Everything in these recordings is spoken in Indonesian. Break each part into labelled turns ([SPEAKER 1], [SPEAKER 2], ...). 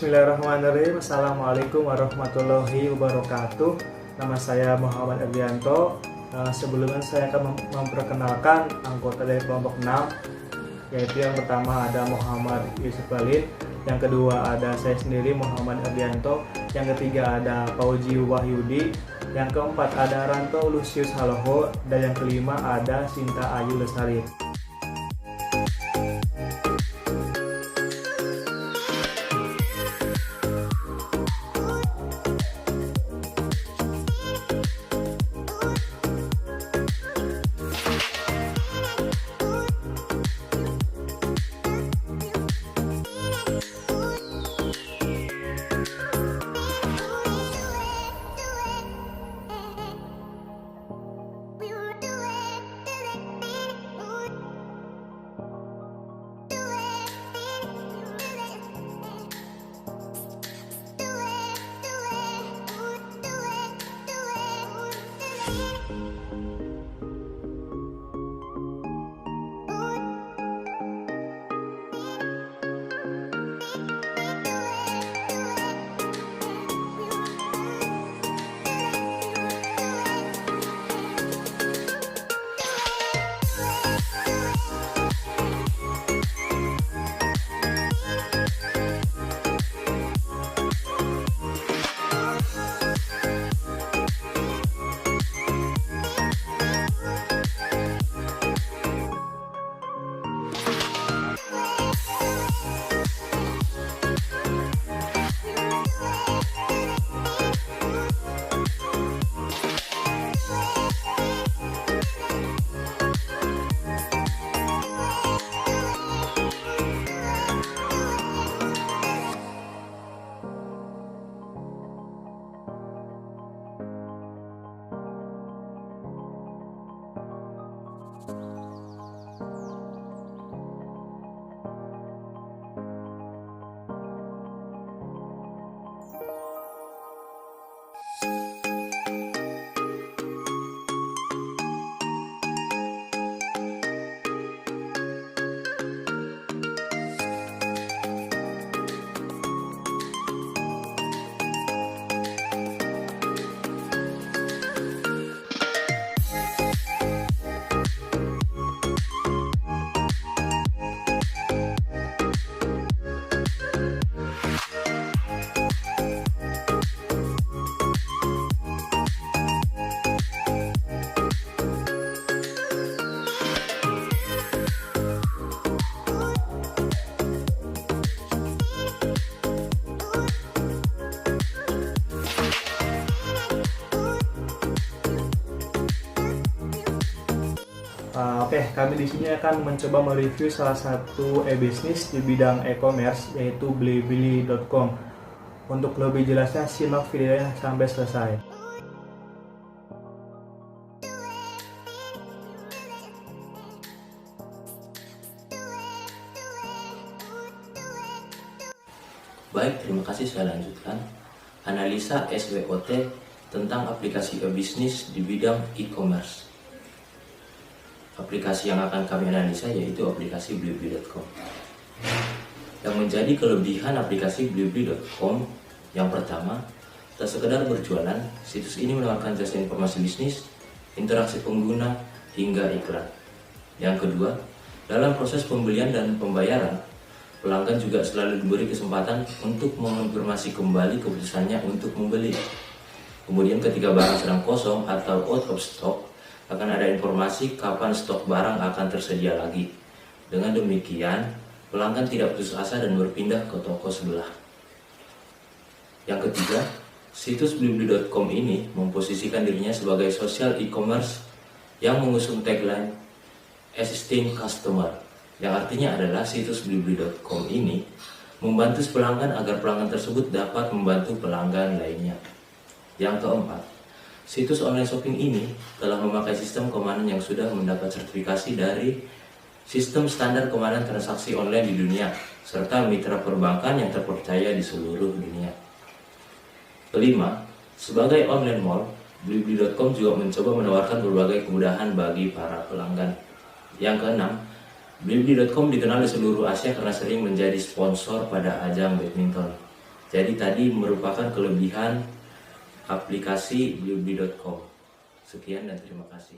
[SPEAKER 1] Bismillahirrahmanirrahim. Assalamualaikum warahmatullahi wabarakatuh. Nama saya Muhammad Erdianto. Sebelumnya saya akan memperkenalkan anggota dari kelompok 6, yaitu yang pertama ada Muhammad Yusuf Balin, yang kedua ada saya sendiri Muhammad Erdianto, yang ketiga ada Pauji Wahyudi, yang keempat ada Ranto Lucius Haloho, dan yang kelima ada Sinta Ayu Lestari. Kami di sini akan mencoba mereview salah satu e-bisnis di bidang e-commerce, yaitu blibli.com. Untuk lebih jelasnya, simak videonya sampai selesai.
[SPEAKER 2] Baik, terima kasih. Saya lanjutkan analisa SWOT tentang aplikasi e-bisnis di bidang e-commerce. Aplikasi yang akan kami analisa yaitu aplikasi blibli.com. Yang menjadi kelebihan aplikasi blibli.com, yang pertama, tak sekedar berjualan, situs ini menawarkan jasa informasi bisnis, interaksi pengguna, hingga iklan. Yang kedua, dalam proses pembelian dan pembayaran, pelanggan juga selalu diberi kesempatan untuk mengonfirmasi kembali keputusannya untuk membeli. Kemudian ketika barang sedang kosong atau out of stock, akan ada informasi kapan stok barang akan tersedia lagi. Dengan demikian, pelanggan tidak putus asa dan berpindah ke toko sebelah. Yang ketiga, situs blibli.com ini memposisikan dirinya sebagai social e-commerce yang mengusung tagline Assisting Customer, yang artinya adalah situs blibli.com ini membantu pelanggan agar pelanggan tersebut dapat membantu pelanggan lainnya. Yang keempat, situs online shopping ini telah memakai sistem keamanan yang sudah mendapat sertifikasi dari Sistem Standar Keamanan Transaksi Online di dunia, serta mitra perbankan yang terpercaya di seluruh dunia. Kelima, sebagai online mall, blibli.com juga mencoba menawarkan berbagai kemudahan bagi para pelanggan. Yang keenam, blibli.com dikenal di seluruh Asia karena sering menjadi sponsor pada ajang badminton. Jadi tadi merupakan kelebihan aplikasi blibli.com. Sekian dan terima kasih.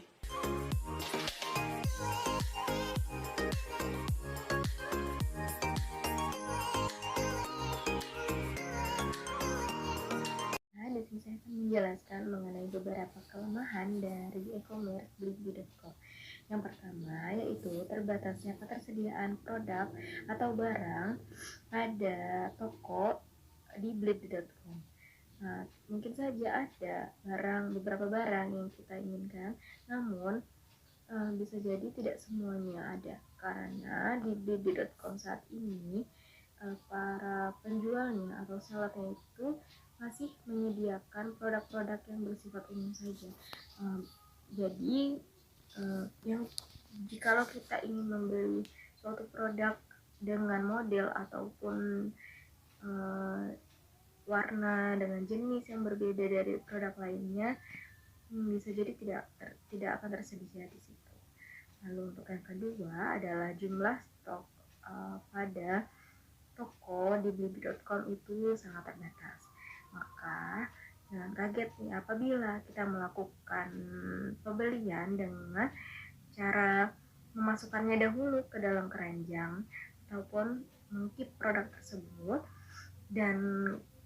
[SPEAKER 3] Di sini saya akan menjelaskan mengenai beberapa kelemahan dari e-commerce blibli.com. Yang pertama yaitu terbatasnya ketersediaan produk atau barang pada toko di blibli.com. Nah, mungkin saja ada beberapa barang yang kita inginkan, namun bisa jadi tidak semuanya ada, karena di blibli.com saat ini para penjualnya atau sellernya itu masih menyediakan produk-produk yang bersifat umum saja. Jadi yang jikalau kita ingin membeli suatu produk dengan model ataupun warna dengan jenis yang berbeda dari produk lainnya, bisa jadi tidak akan tersedia di situ. Lalu untuk yang kedua adalah jumlah stok pada toko di blibli.com itu sangat terbatas. Maka jangan kaget nih apabila kita melakukan pembelian dengan cara memasukkannya dahulu ke dalam keranjang ataupun mengkeep produk tersebut, dan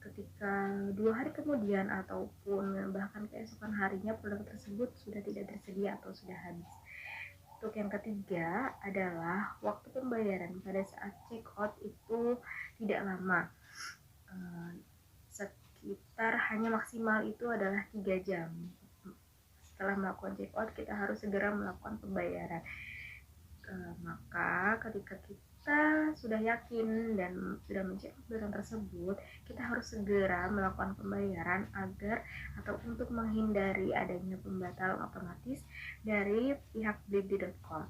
[SPEAKER 3] ketika 2 hari kemudian ataupun bahkan keesokan harinya produk tersebut sudah tidak tersedia atau sudah habis. Untuk yang ketiga adalah waktu pembayaran pada saat check out itu tidak lama, sekitar hanya maksimal itu adalah 3 jam. Setelah melakukan check out kita harus segera melakukan pembayaran. Maka ketika kita sudah yakin dan sudah mencek barang tersebut, kita harus segera melakukan pembayaran agar atau untuk menghindari adanya pembatalan otomatis dari pihak blibli.com.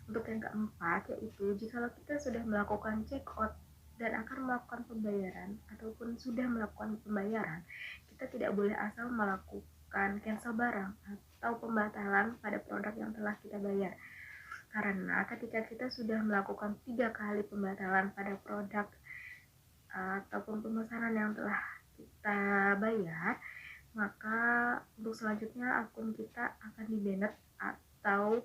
[SPEAKER 3] Untuk yang keempat yaitu jika kita sudah melakukan check out dan akan melakukan pembayaran ataupun sudah melakukan pembayaran, kita tidak boleh asal melakukan cancel barang atau pembatalan pada produk yang telah kita bayar. Karena ketika kita sudah melakukan 3 kali pembatalan pada produk ataupun pemesanan yang telah kita bayar, maka untuk selanjutnya akun kita akan di-banned atau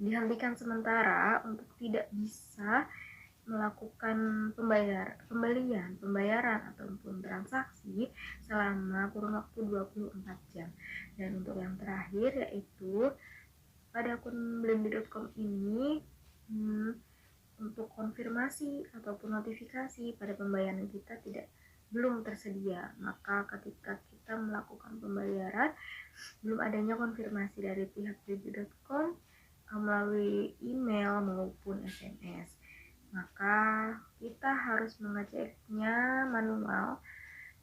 [SPEAKER 3] dihentikan sementara untuk tidak bisa melakukan pembayaran ataupun transaksi selama kurun waktu 24 jam. Dan untuk yang terakhir yaitu pada akun blibli.com ini untuk konfirmasi ataupun notifikasi pada pembayaran kita belum tersedia. Maka ketika kita melakukan pembayaran belum adanya konfirmasi dari pihak blibli.com melalui email maupun SMS, maka kita harus mengeceknya manual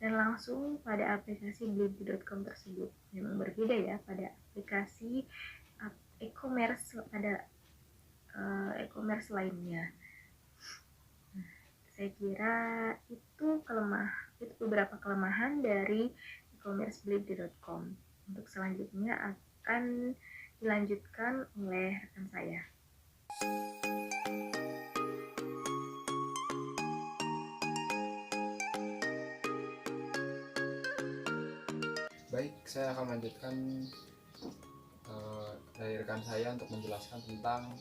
[SPEAKER 3] dan langsung pada aplikasi blibli.com tersebut. Memang berbeda ya pada aplikasi e-commerce pada e-commerce lainnya. Saya kira itu beberapa kelemahan dari e-commerce blibli.com. Untuk selanjutnya akan dilanjutkan oleh rekan saya.
[SPEAKER 4] Baik, saya akan melanjutkan dari rekan saya untuk menjelaskan tentang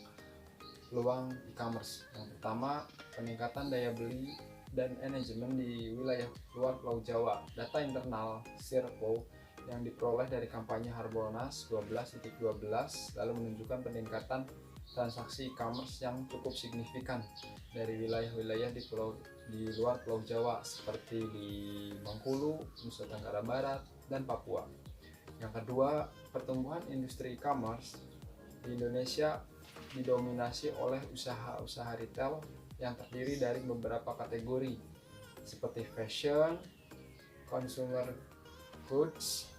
[SPEAKER 4] peluang e-commerce. Yang pertama, peningkatan daya beli dan manajemen di wilayah luar Pulau Jawa. Data internal Sirpo yang diperoleh dari kampanye Harbolnas 12.12 lalu menunjukkan peningkatan transaksi e-commerce yang cukup signifikan dari wilayah-wilayah di luar Pulau Jawa seperti di Bengkulu, Nusa Tenggara Barat, dan Papua. Yang kedua, pertumbuhan industri e-commerce di Indonesia didominasi oleh usaha-usaha retail yang terdiri dari beberapa kategori seperti fashion, consumer goods,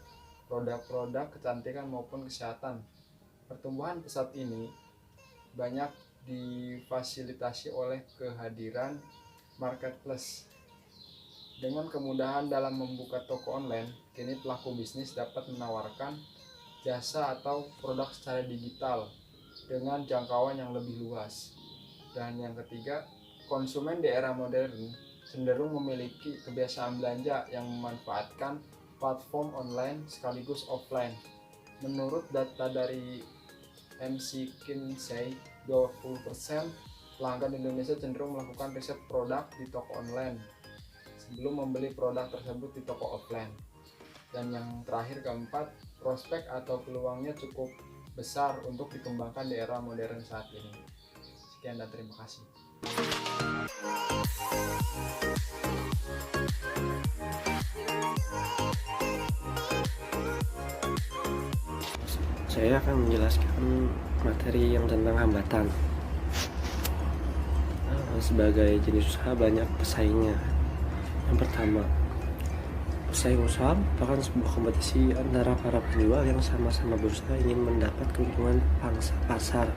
[SPEAKER 4] produk-produk kecantikan maupun kesehatan. Pertumbuhan pesat ini banyak difasilitasi oleh kehadiran marketplace. Dengan kemudahan dalam membuka toko online, kini pelaku bisnis dapat menawarkan jasa atau produk secara digital dengan jangkauan yang lebih luas. Dan yang ketiga, konsumen di era modern cenderung memiliki kebiasaan belanja yang memanfaatkan platform online sekaligus offline. Menurut data dari McKinsey, 20% pelanggan Indonesia cenderung melakukan riset produk di toko online sebelum membeli produk tersebut di toko offline. Dan yang terakhir, keempat, prospek atau peluangnya cukup besar untuk dikembangkan di era modern saat ini. Sekian dan terima kasih.
[SPEAKER 5] Saya akan menjelaskan materi yang tentang hambatan. Sebagai jenis usaha banyak pesaingnya. Yang pertama, pesaing usaha merupakan sebuah kompetisi antara para penjual yang sama-sama berusaha ingin mendapat keuntungan pangsa pasar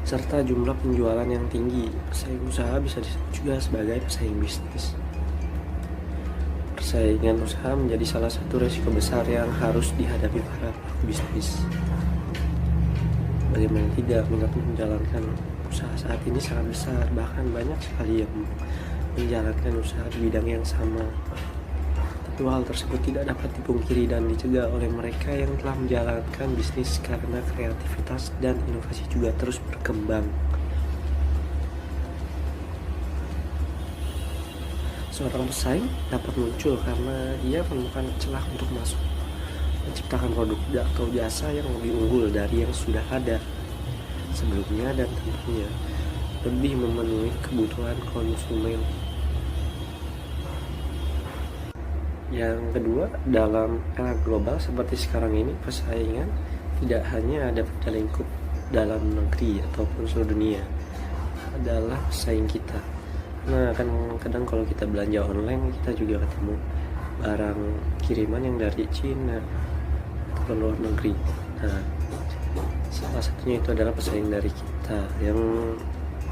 [SPEAKER 5] serta jumlah penjualan yang tinggi. Pesaing usaha bisa disebut juga sebagai pesaing bisnis. Persaingan usaha menjadi salah satu resiko besar yang harus dihadapi para pelaku bisnis. Bagaimana tidak, minat menjalankan usaha saat ini sangat besar, bahkan banyak sekali yang menjalankan usaha di bidang yang sama. Tentu hal tersebut tidak dapat dipungkiri dan dicegah oleh mereka yang telah menjalankan bisnis karena kreativitas dan inovasi juga terus berkembang. Seorang pesaing dapat muncul karena ia menemukan celah untuk masuk, menciptakan produk atau jasa yang lebih unggul dari yang sudah ada sebelumnya dan tentunya lebih memenuhi kebutuhan konsumen. Yang kedua, dalam era global seperti sekarang ini, persaingan tidak hanya ada pada lingkup dalam negeri ataupun seluruh dunia, adalah pesaing kita. Nah, kadang kalau kita belanja online, kita juga ketemu barang kiriman yang dari Cina atau luar negeri. Nah, salah satunya itu adalah pesaing dari kita yang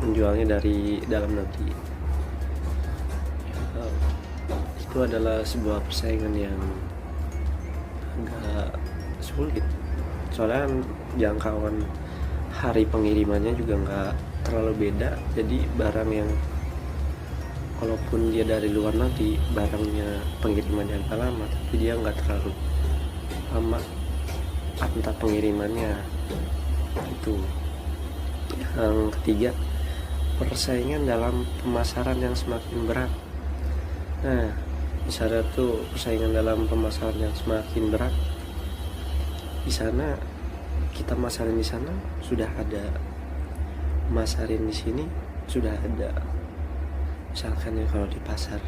[SPEAKER 5] menjualnya dari dalam negeri. Itu adalah sebuah persaingan yang agak sulit, soalnya jangkauan hari pengirimannya juga nggak terlalu beda. Jadi barang yang walaupun dia dari luar negeri, barangnya pengirimannya agak lama, tapi dia nggak terlalu lama antar pengirimannya. Itu. Yang ketiga, persaingan dalam pemasaran yang semakin berat. Nah, misalnya tuh persaingan dalam pemasaran yang semakin berat, di sana kita masarin di sana sudah ada, masarin di sini sudah ada. Misalkan ya kalau di pasar,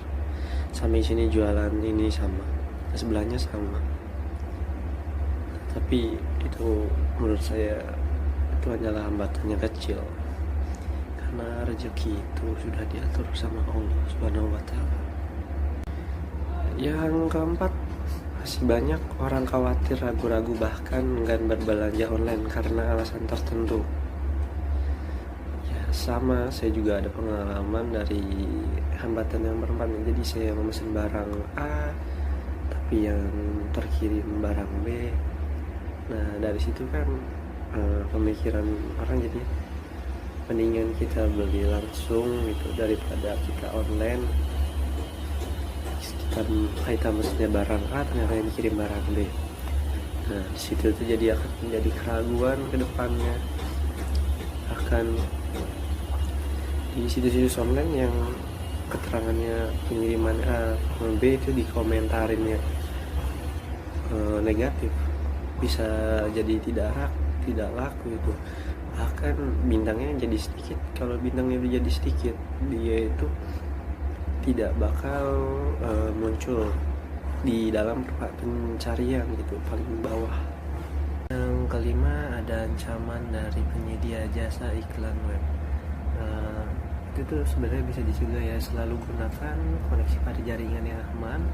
[SPEAKER 5] sama di sini jualan ini sama, sebelahnya sama. Tapi itu menurut saya itu hanyalah hambatannya kecil, karena rezeki itu sudah diatur sama Allah Subhanahu wa Ta'ala. Yang keempat, masih banyak orang khawatir, ragu-ragu, bahkan enggan berbelanja online karena alasan tertentu. Ya sama, saya juga ada pengalaman dari hambatan yang berempat. Jadi saya memesan barang A, tapi yang terkirim barang B. Nah, dari situ kan pemikiran orang jadi mendingan kita beli langsung gitu daripada kita online. Kita mestinya barang A, ternyata yang dikirim barang B. Nah, di situ tuh jadi akan menjadi keraguan ke depannya. Akan di situs-situs online yang keterangannya pengiriman A B itu dikomentarinnya negatif, bisa jadi tidak laku itu. Bahkan bintangnya jadi sedikit. Kalau bintangnya jadi sedikit, dia itu tidak bakal muncul di dalam pencarian gitu, paling bawah. Yang kelima, ada ancaman dari penyedia jasa iklan web. Itu tuh sebenarnya bisa dicegah ya. Selalu gunakan koneksi pada jaringan yang aman,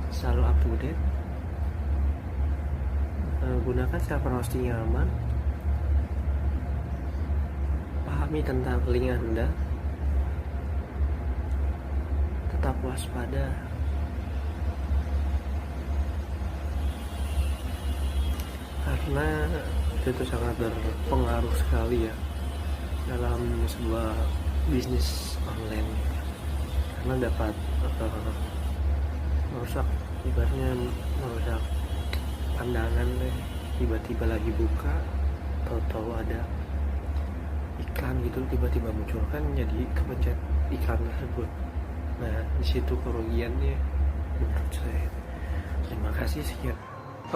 [SPEAKER 5] selalu up to date, gunakan server hosting yang aman, pahami tentang link Anda, tetap waspada. Karena itu sangat berpengaruh sekali ya dalam sebuah bisnis online. karena dapat merusak, ibaratnya merusak pandangan deh. Tiba-tiba lagi buka, tahu-tahu ada iklan gitu, tiba-tiba muncul kan, jadi kepencet iklan tersebut. Nah, di situ kerugiannya menurut saya. Terima kasih, sekian.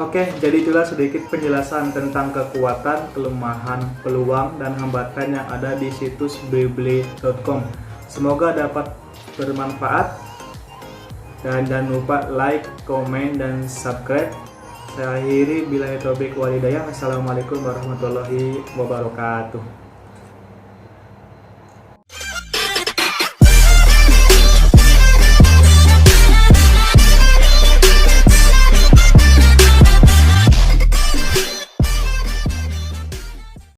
[SPEAKER 1] Oke, jadi itulah sedikit penjelasan tentang kekuatan, kelemahan, peluang, dan hambatan yang ada di situs blibli.com. Semoga dapat bermanfaat, dan jangan lupa like, komen, dan subscribe. Saya akhiri, billahi taufiq walhidayah. Assalamualaikum warahmatullahi wabarakatuh.